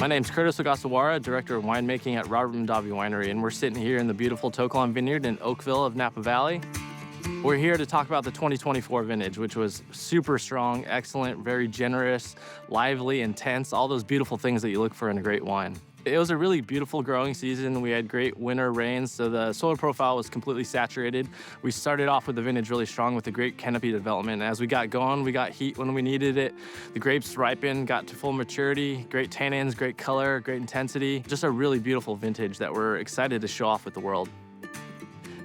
My name's Kurtis Ogasawara, Director of Winemaking at Mondavi Winery, and we're sitting here in the beautiful Collin Vineyard in Oakville of Napa Valley. We're here to talk about the 2024 vintage, which was super strong, excellent, very generous, lively, intense, all those beautiful things that you look for in a great wine. It was a really beautiful growing season. We had great winter rains, so the soil profile was completely saturated. We started off with the vintage really strong with a great canopy development. As we got going, we got heat when we needed it. The grapes ripened, got to full maturity, great tannins, great color, great intensity. Just a really beautiful vintage that we're excited to show off with the world.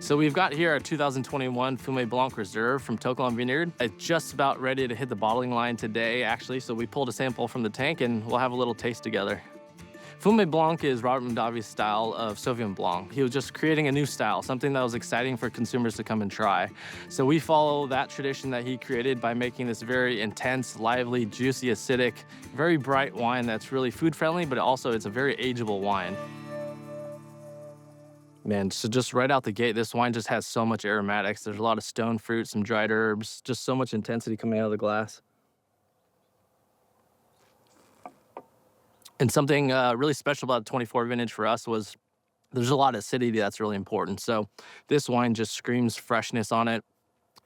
So we've got here our 2021 Fumé Blanc Reserve from Collin Vineyard. It's just about ready to hit the bottling line today, actually, so we pulled a sample from the tank and we'll have a little taste together. Fumé Blanc is Robert Mondavi's style of Sauvignon Blanc. He was just creating a new style, something that was exciting for consumers to come and try. So we follow that tradition that he created by making this very intense, lively, juicy, acidic, very bright wine that's really food-friendly, but also it's a very ageable wine. Man, so just right out the gate, this wine just has so much aromatics. There's a lot of stone fruit, some dried herbs, just so much intensity coming out of the glass. And something really special about the 24 vintage for us was there's a lot of acidity that's really important. So this wine just screams freshness on it.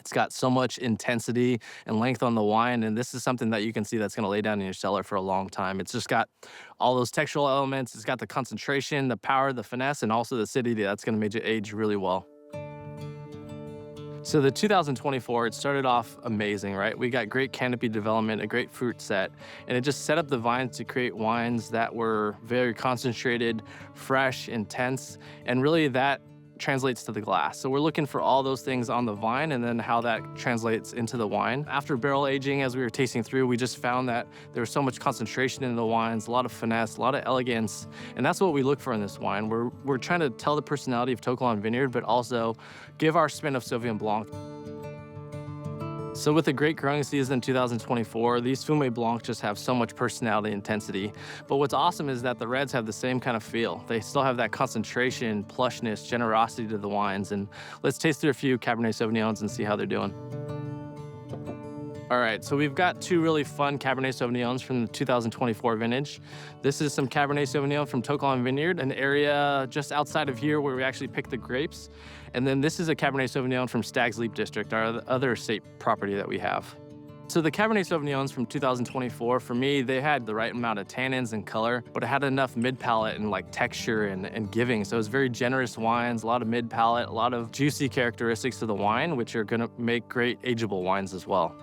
It's got so much intensity and length on the wine, and this is something that you can see that's gonna lay down in your cellar for a long time. It's just got all those textural elements. It's got the concentration, the power, the finesse, and also the acidity that's gonna make it age really well. So the 2024, it started off amazing, right? We got great canopy development, a great fruit set, and it just set up the vines to create wines that were very concentrated, fresh, intense, and really that translates to the glass. So we're looking for all those things on the vine and then how that translates into the wine. After barrel aging, as we were tasting through, we just found that there was so much concentration in the wines, a lot of finesse, a lot of elegance, and that's what we look for in this wine. We're trying to tell the personality of Collin Vineyard, but also give our spin of Sauvignon Blanc. So with a great growing season in 2024, these Fumé Blancs just have so much personality and intensity. But what's awesome is that the reds have the same kind of feel. They still have that concentration, plushness, generosity to the wines. And let's taste through a few Cabernet Sauvignons and see how they're doing. All right, so we've got two really fun Cabernet Sauvignons from the 2024 vintage. This is some Cabernet Sauvignon from Collin Vineyard, an area just outside of here where we actually pick the grapes. And then this is a Cabernet Sauvignon from Stag's Leap District, our other estate property that we have. So the Cabernet Sauvignons from 2024, for me, they had the right amount of tannins and color, but it had enough mid-palate and like texture and giving. So it was very generous wines, a lot of mid-palate, a lot of juicy characteristics to the wine, which are gonna make great ageable wines as well.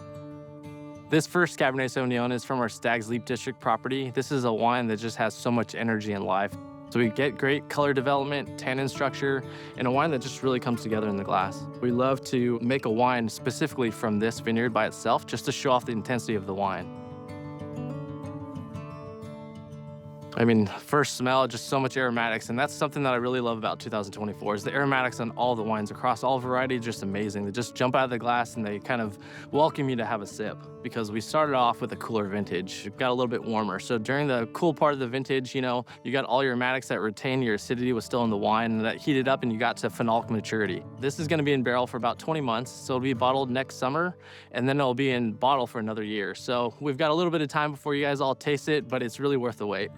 This first Cabernet Sauvignon is from our Stag's Leap District property. This is a wine that just has so much energy and life. So we get great color development, tannin structure, and a wine that just really comes together in the glass. We love to make a wine specifically from this vineyard by itself, just to show off the intensity of the wine. I mean, first smell, just so much aromatics, and that's something that I really love about 2024 is the aromatics on all the wines across all varieties, just amazing. They just jump out of the glass and they kind of welcome you to have a sip because we started off with a cooler vintage. It got a little bit warmer. So during the cool part of the vintage, you know, you got all your aromatics that retain your acidity was still in the wine and that heated up and you got to phenolic maturity. This is gonna be in barrel for about 20 months. So it'll be bottled next summer and then it'll be in bottle for another year. So we've got a little bit of time before you guys all taste it, but it's really worth the wait.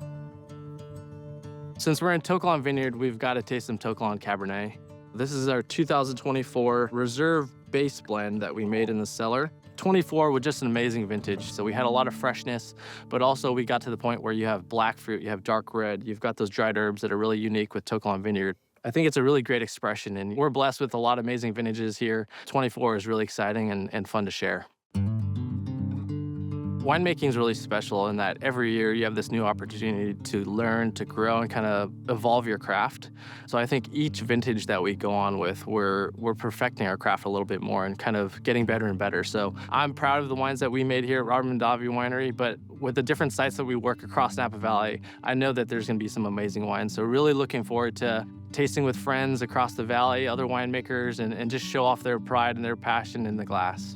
Since we're in Collin Vineyard, we've got to taste some Collin Cabernet. This is our 2024 Reserve base blend that we made in the cellar. 24 was just an amazing vintage. So we had a lot of freshness, but also we got to the point where you have black fruit, you have dark red, you've got those dried herbs that are really unique with Collin Vineyard. I think it's a really great expression and we're blessed with a lot of amazing vintages here. 24 is really exciting and fun to share. Winemaking is really special in that every year you have this new opportunity to learn, to grow, and kind of evolve your craft. So I think each vintage that we go on with, we're perfecting our craft a little bit more and kind of getting better and better. So I'm proud of the wines that we made here at Mondavi Winery, but with the different sites that we work across Napa Valley, I know that there's gonna be some amazing wines. So really looking forward to tasting with friends across the valley, other winemakers, and just show off their pride and their passion in the glass.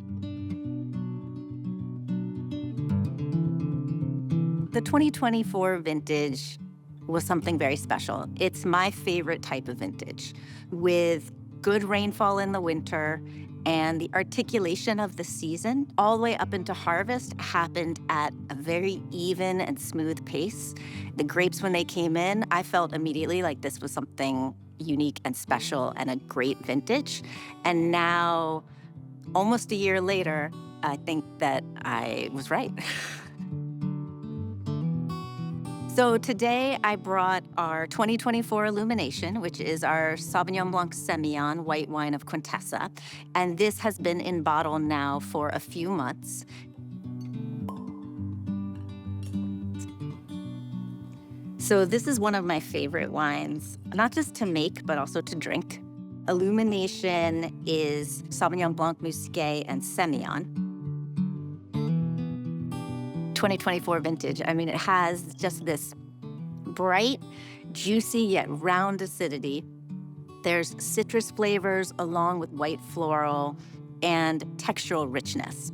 The 2024 vintage was something very special. It's my favorite type of vintage, with good rainfall in the winter And the articulation of the season all the way up into harvest happened at a very even and smooth pace. The grapes, when they came in, I felt immediately like this was something unique and special and a great vintage. And now, almost a year later, I think that I was right. So today I brought our 2024 Illumination, which is our Sauvignon Blanc Semillon white wine of Quintessa. And this has been in bottle now for a few months. So this is one of my favorite wines, not just to make, but also to drink. Illumination is Sauvignon Blanc Musqué and Semillon. 2024 vintage. I mean, it has just this bright, juicy, yet round acidity. There's citrus flavors along with white floral and textural richness.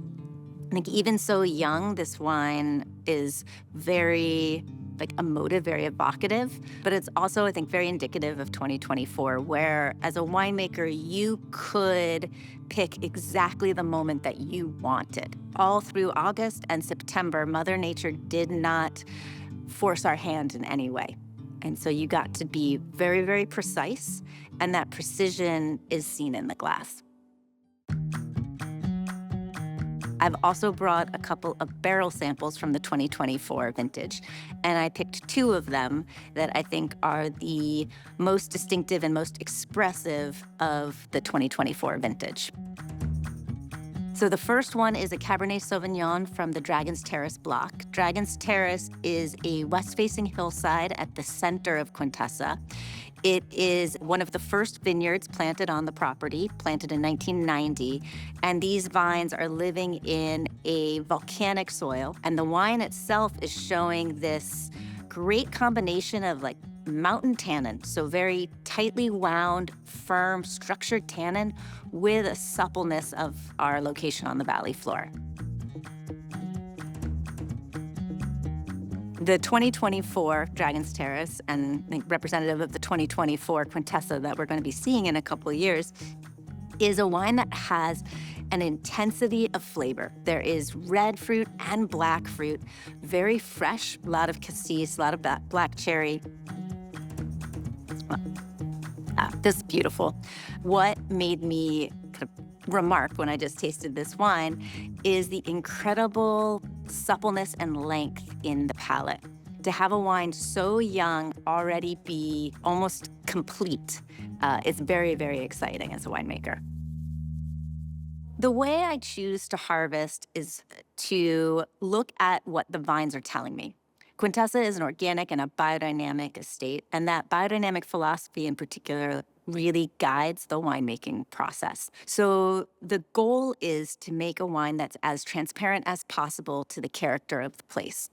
I think even so young, this wine is very emotive, very evocative, but it's also, I think, very indicative of 2024, where as a winemaker, you could pick exactly the moment that you wanted. All through August and September, Mother Nature did not force our hand in any way. And so you got to be very, very precise, and that precision is seen in the glass. I've also brought a couple of barrel samples from the 2024 vintage, and I picked two of them that I think are the most distinctive and most expressive of the 2024 vintage. So the first one is a Cabernet Sauvignon from the Dragon's Terrace block. Dragon's Terrace is a west-facing hillside at the center of Quintessa. It is one of the first vineyards planted on the property, planted in 1990, and these vines are living in a volcanic soil, and the wine itself is showing this great combination of mountain tannin, so very tightly wound, firm, structured tannin with a suppleness of our location on the valley floor. The 2024 Dragon's Terrace, and I think representative of the 2024 Quintessa that we're going to be seeing in a couple of years, is a wine that has an intensity of flavor. There is red fruit and black fruit, very fresh, a lot of cassis, a lot of black cherry. This is beautiful. What made me kind of remark when I just tasted this wine is the incredible suppleness and length in the palate. To have a wine so young already be almost complete is very, very exciting as a winemaker. The way I choose to harvest is to look at what the vines are telling me. Quintessa is an organic and a biodynamic estate, and that biodynamic philosophy in particular really guides the winemaking process. So the goal is to make a wine that's as transparent as possible to the character of the place.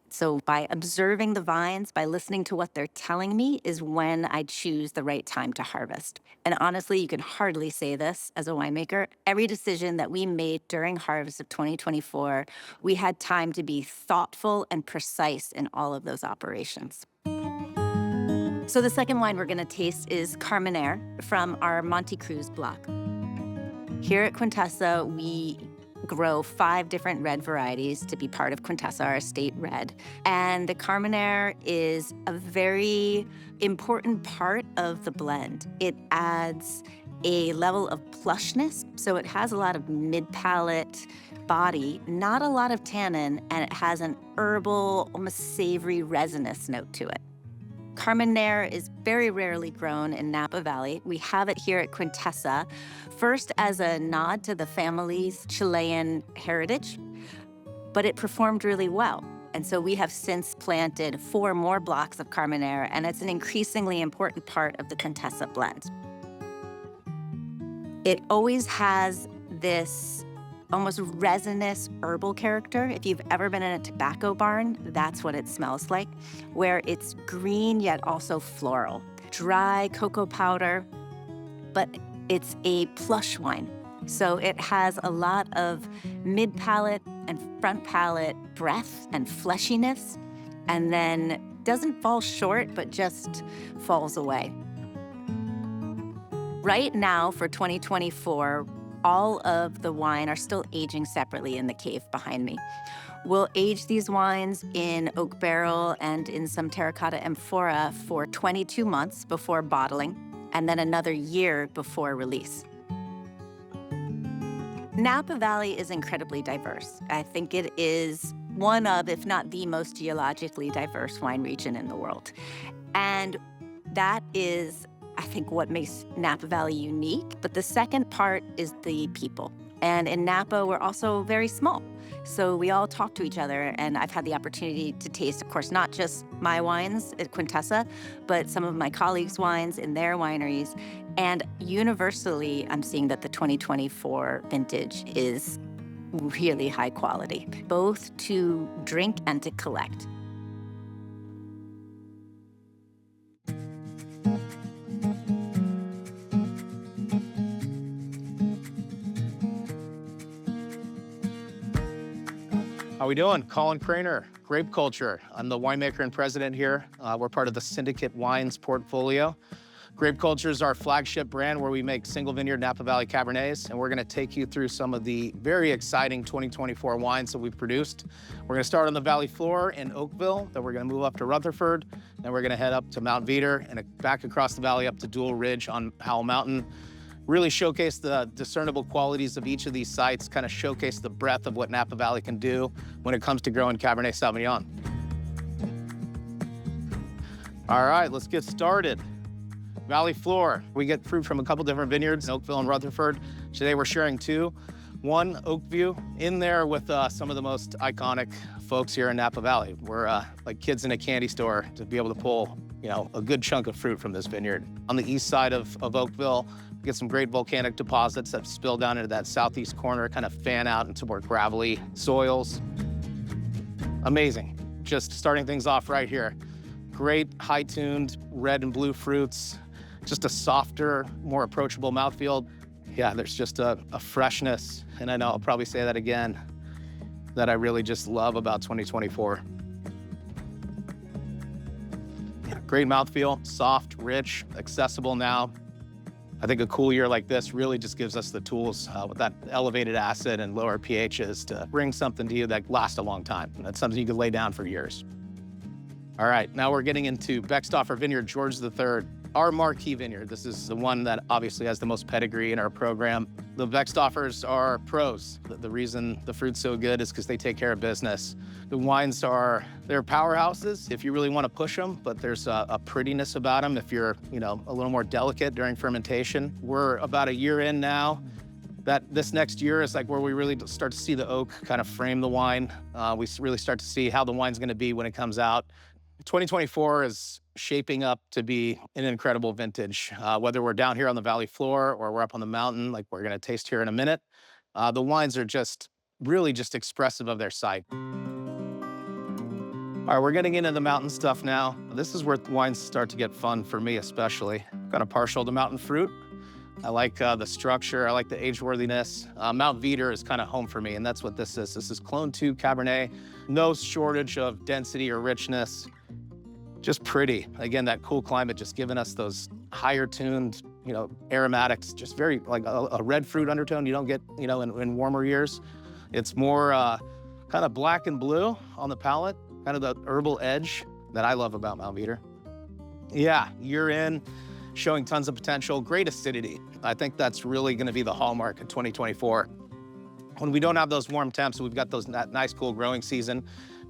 So by observing the vines, by listening to what they're telling me, is when I choose the right time to harvest. And honestly, you can hardly say this as a winemaker. Every decision that we made during harvest of 2024, we had time to be thoughtful and precise in all of those operations. So the second wine we're gonna taste is Cranor from our Monte Cruz block. Here at Quintessa, we grow 5 different red varieties to be part of Quintessa, our estate red. And the Cranor is a very important part of the blend. It adds a level of plushness, so it has a lot of mid-palate body, not a lot of tannin, and it has an herbal, almost savory resinous note to it. Cranor is very rarely grown in Napa Valley. We have it here at Quintessa, first as a nod to the family's Chilean heritage, but it performed really well. And so we have since planted 4 more blocks of Cranor, and it's an increasingly important part of the Quintessa blend. It always has this almost resinous herbal character. If you've ever been in a tobacco barn, that's what it smells like, where it's green yet also floral. Dry cocoa powder, but it's a plush wine. So it has a lot of mid-palate and front palate breadth and fleshiness, and then doesn't fall short, but just falls away. Right now for 2024, all of the wine are still aging separately in the cave behind me. We'll age these wines in oak barrel and in some terracotta amphora for 22 months before bottling, and then another year before release. Napa Valley is incredibly diverse. I think it is one of, if not the most geologically diverse wine region in the world. And that is, I think, what makes Napa Valley unique. But the second part is the people. And in Napa, we're also very small. So we all talk to each other, and I've had the opportunity to taste, of course, not just my wines at Quintessa, but some of my colleagues' wines in their wineries. And universally, I'm seeing that the 2024 vintage is really high quality, both to drink and to collect. How we doing? Collin Cranor, Grape Culture. I'm the winemaker and president here. We're part of the Syndicate Wines portfolio. Grape Culture is our flagship brand where we make single vineyard Napa Valley Cabernets, and we're gonna take you through some of the very exciting 2024 wines that we've produced. We're gonna start on the valley floor in Oakville, then we're gonna move up to Rutherford, then we're gonna head up to Mount Veeder and back across the valley up to Dual Ridge on Howell Mountain. Really showcase the discernible qualities of each of these sites, kind of showcase the breadth of what Napa Valley can do when it comes to growing Cabernet Sauvignon. All right, let's get started. Valley floor, we get fruit from a couple different vineyards in Oakville and Rutherford. Today we're sharing two. One, Oakview, in there with some of the most iconic folks here in Napa Valley. We're like kids in a candy store to be able to pull, a good chunk of fruit from this vineyard. On the east side of Oakville, we get some great volcanic deposits that spill down into that southeast corner, kind of fan out into more gravelly soils. Amazing. Just starting things off right here. Great high-tuned red and blue fruits, just a softer, more approachable mouthfeel. Yeah, there's just a freshness, and I know I'll probably say that again, that I really just love about 2024. Yeah, great mouthfeel, soft, rich, accessible now. I think a cool year like this really just gives us the tools with that elevated acid and lower pHs to bring something to you that lasts a long time. And that's something you could lay down for years. All right, now we're getting into Beckstoffer Vineyard, George III, our marquee vineyard. This is the one that obviously has the most pedigree in our program. The Beckstoffers are pros. The reason the fruit's so good is because they take care of business. The wines they're powerhouses if you really want to push them, but there's a prettiness about them if you're, a little more delicate during fermentation. We're about a year in now. This next year is like where we really start to see the oak kind of frame the wine. We really start to see how the wine's going to be when it comes out. 2024 is shaping up to be an incredible vintage. Whether we're down here on the valley floor or we're up on the mountain, like we're gonna taste here in a minute, the wines are really just expressive of their site. All right, we're getting into the mountain stuff now. This is where wines start to get fun for me especially. Kind of partial to mountain fruit. I like the structure, I like the age-worthiness. Mount Veeder is kind of home for me, and that's what this is. This is Clone 2 Cabernet. No shortage of density or richness. Just pretty. Again, that cool climate just giving us those higher tuned, aromatics, just very like a red fruit undertone you don't get, in warmer years. It's more kind of black and blue on the palate, kind of the herbal edge that I love about Mount Veeder. Yeah, year in, showing tons of potential, great acidity. I think that's really gonna be the hallmark in 2024. When we don't have those warm temps, we've got that nice cool growing season.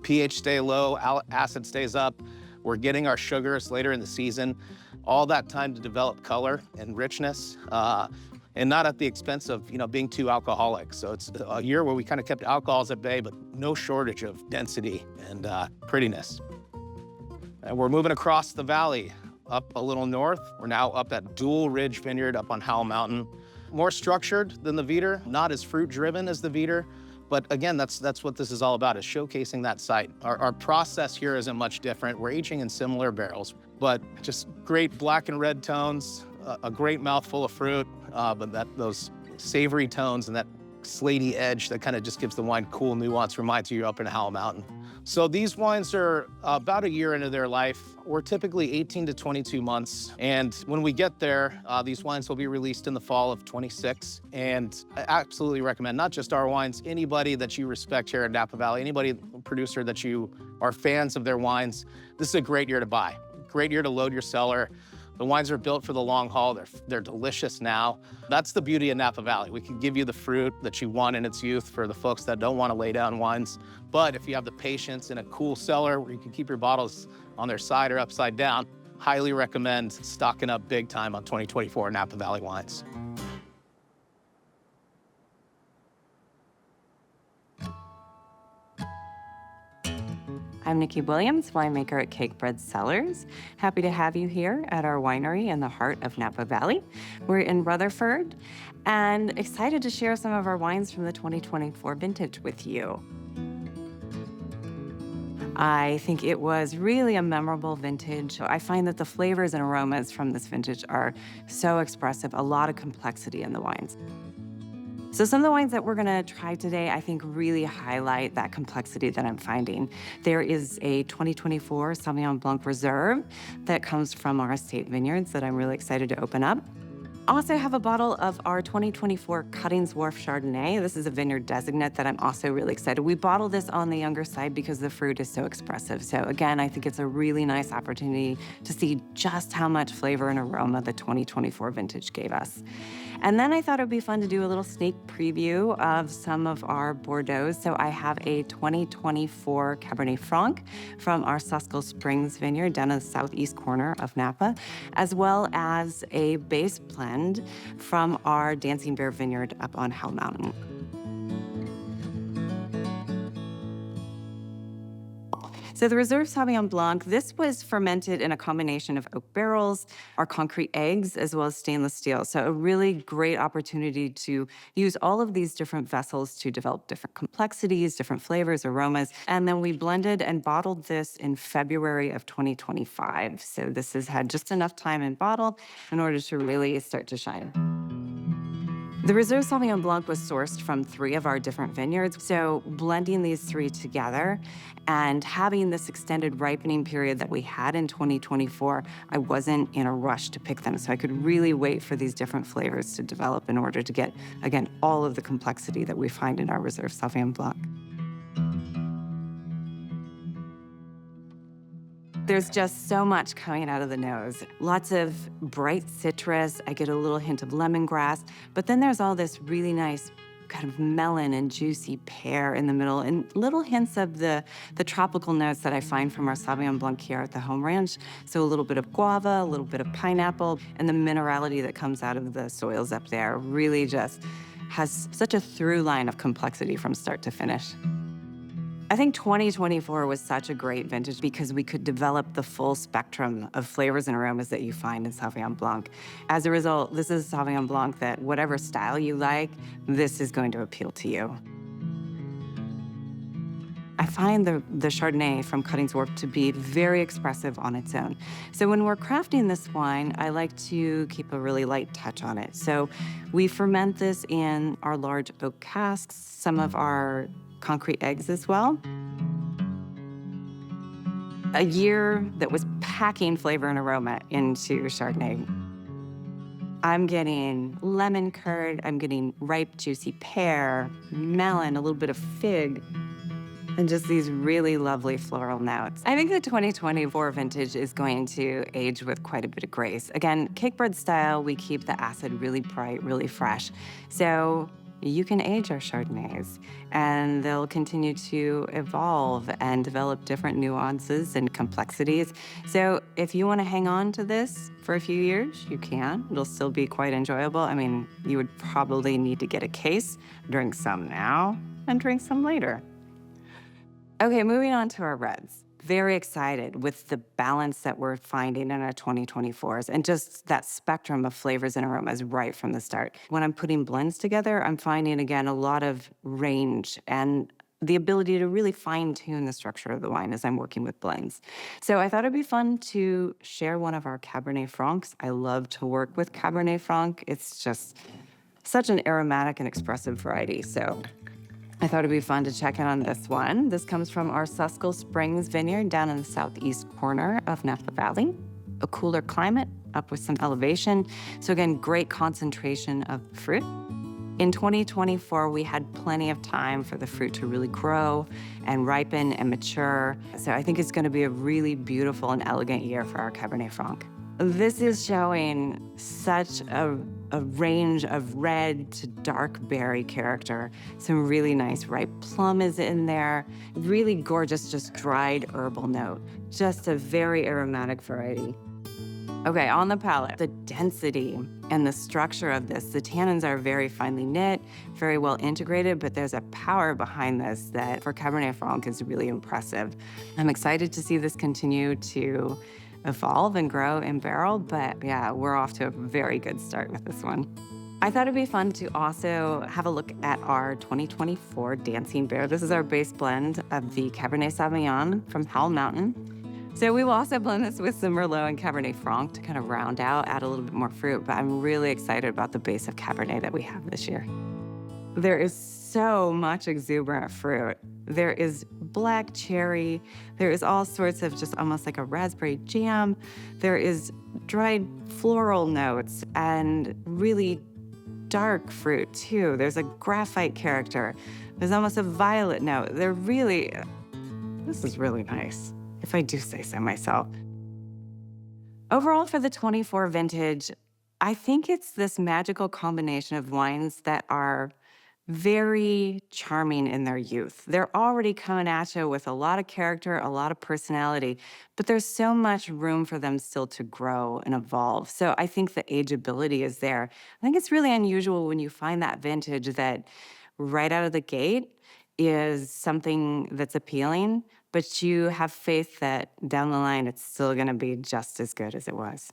pH stay low, acid stays up. We're getting our sugars later in the season. All that time to develop color and richness, and not at the expense of being too alcoholic. So it's a year where we kind of kept alcohols at bay, but no shortage of density and prettiness. And we're moving across the valley, up a little north. We're now up at Dual Ridge Vineyard up on Howell Mountain. More structured than the Veeder, not as fruit-driven as the Veeder. But again, that's what this is all about, is showcasing that site. Our process here isn't much different. We're aging in similar barrels, but just great black and red tones, a great mouthful of fruit, but those savory tones and that slaty edge that kind of just gives the wine cool nuance, reminds you you're up in Howell Mountain. So these wines are about a year into their life. We're typically 18 to 22 months. And when we get there, these wines will be released in the fall of 26. And I absolutely recommend not just our wines, anybody that you respect here in Napa Valley, anybody producer that you are fans of their wines, this is a great year to buy. Great year to load your cellar. The wines are built for the long haul. They're delicious now. That's the beauty of Napa Valley. We can give you the fruit that you want in its youth for the folks that don't want to lay down wines. But if you have the patience in a cool cellar where you can keep your bottles on their side or upside down, highly recommend stocking up big time on 2024 Napa Valley wines. I'm Niki Williams, winemaker at Cakebread Cellars. Happy to have you here at our winery in the heart of Napa Valley. We're in Rutherford and excited to share some of our wines from the 2024 vintage with you. I think it was really a memorable vintage. I find that the flavors and aromas from this vintage are so expressive, a lot of complexity in the wines. So some of the wines that we're gonna try today, I think really highlight that complexity that I'm finding. There is a 2024 Sauvignon Blanc Reserve that comes from our estate vineyards that I'm really excited to open up. Also have a bottle of our 2024 Cuttings Wharf Chardonnay. This is a vineyard designate that I'm also really excited. We bottle this on the younger side because the fruit is so expressive. So again, I think it's a really nice opportunity to see just how much flavor and aroma the 2024 vintage gave us. And then I thought it would be fun to do a little sneak preview of some of our Bordeaux. So I have a 2024 Cabernet Franc from our Susquehanna Springs vineyard down in the southeast corner of Napa, as well as a base blend from our Dancing Bear vineyard up on Howell Mountain. So the Reserve Sauvignon Blanc, this was fermented in a combination of oak barrels, our concrete eggs, as well as stainless steel. So a really great opportunity to use all of these different vessels to develop different complexities, different flavors, aromas. And then we blended and bottled this in February of 2025. So this has had just enough time in bottle in order to really start to shine. The Reserve Sauvignon Blanc was sourced from 3 of our different vineyards. So blending these 3 together and having this extended ripening period that we had in 2024, I wasn't in a rush to pick them. So I could really wait for these different flavors to develop in order to get, again, all of the complexity that we find in our Reserve Sauvignon Blanc. There's just so much coming out of the nose. Lots of bright citrus. I get a little hint of lemongrass, but then there's all this really nice kind of melon and juicy pear in the middle, and little hints of the tropical notes that I find from our Sauvignon Blanc here at the home ranch. So a little bit of guava, a little bit of pineapple, and the minerality that comes out of the soils up there really just has such a through line of complexity from start to finish. I think 2024 was such a great vintage because we could develop the full spectrum of flavors and aromas that you find in Sauvignon Blanc. As a result, this is a Sauvignon Blanc that whatever style you like, this is going to appeal to you. I find the Chardonnay from Cuttings Wharf to be very expressive on its own. So when we're crafting this wine, I like to keep a really light touch on it. So we ferment this in our large oak casks, some of our concrete eggs as well. A year that was packing flavor and aroma into Chardonnay. I'm getting lemon curd, I'm getting ripe, juicy pear, melon, a little bit of fig, and just these really lovely floral notes. I think the 2024 vintage is going to age with quite a bit of grace. Again, Cakebread style, we keep the acid really bright, really fresh. So you can age our Chardonnays, and they'll continue to evolve and develop different nuances and complexities. So if you want to hang on to this for a few years, you can. It'll still be quite enjoyable. I mean, you would probably need to get a case, drink some now, and drink some later. Okay, moving on to our reds. Very excited with the balance that we're finding in our 2024s and just that spectrum of flavors and aromas right from the start. When I'm putting blends together, I'm finding, again, a lot of range and the ability to really fine-tune the structure of the wine as I'm working with blends. So I thought it'd be fun to share one of our Cabernet Francs. I love to work with Cabernet Franc. It's just Such an aromatic and expressive variety, so I thought it'd be fun to check in on this one. This comes from our Susquel Springs vineyard down in the southeast corner of Napa Valley. A cooler climate, up with some elevation. So again, great concentration of fruit. In 2024, we had plenty of time for the fruit to really grow and ripen and mature. So I think it's gonna be a really beautiful and elegant year for our Cabernet Franc. This is showing such a range of red to dark berry character. Some really nice ripe plum is in there. Really gorgeous, just dried herbal note. Just a very aromatic variety. Okay, on the palate, the density and the structure of this, the tannins are very finely knit, very well integrated, but there's a power behind this that for Cabernet Franc is really impressive. I'm excited to see this continue to evolve and grow in barrel, but yeah, we're off to a very good start with this one. I thought it'd be fun to also have a look at our 2024 Dancing Bear. This is our base blend of the Cabernet Sauvignon from Howell Mountain. So we will also blend this with some Merlot and Cabernet Franc to kind of round out, add a little bit more fruit, but I'm really excited about the base of Cabernet that we have this year. There is so much exuberant fruit. There is black cherry. There is all sorts of just almost like a raspberry jam. There is dried floral notes and really dark fruit too. There's a graphite character. There's almost a violet note. This is really nice, if I do say so myself. Overall, for the 24 vintage, I think it's this magical combination of wines that are very charming in their youth. They're already coming at you with a lot of character, a lot of personality, but there's so much room for them still to grow and evolve. So I think the ageability is there. I think it's really unusual when you find that vintage that right out of the gate is something that's appealing, but you have faith that down the line it's still gonna be just as good as it was.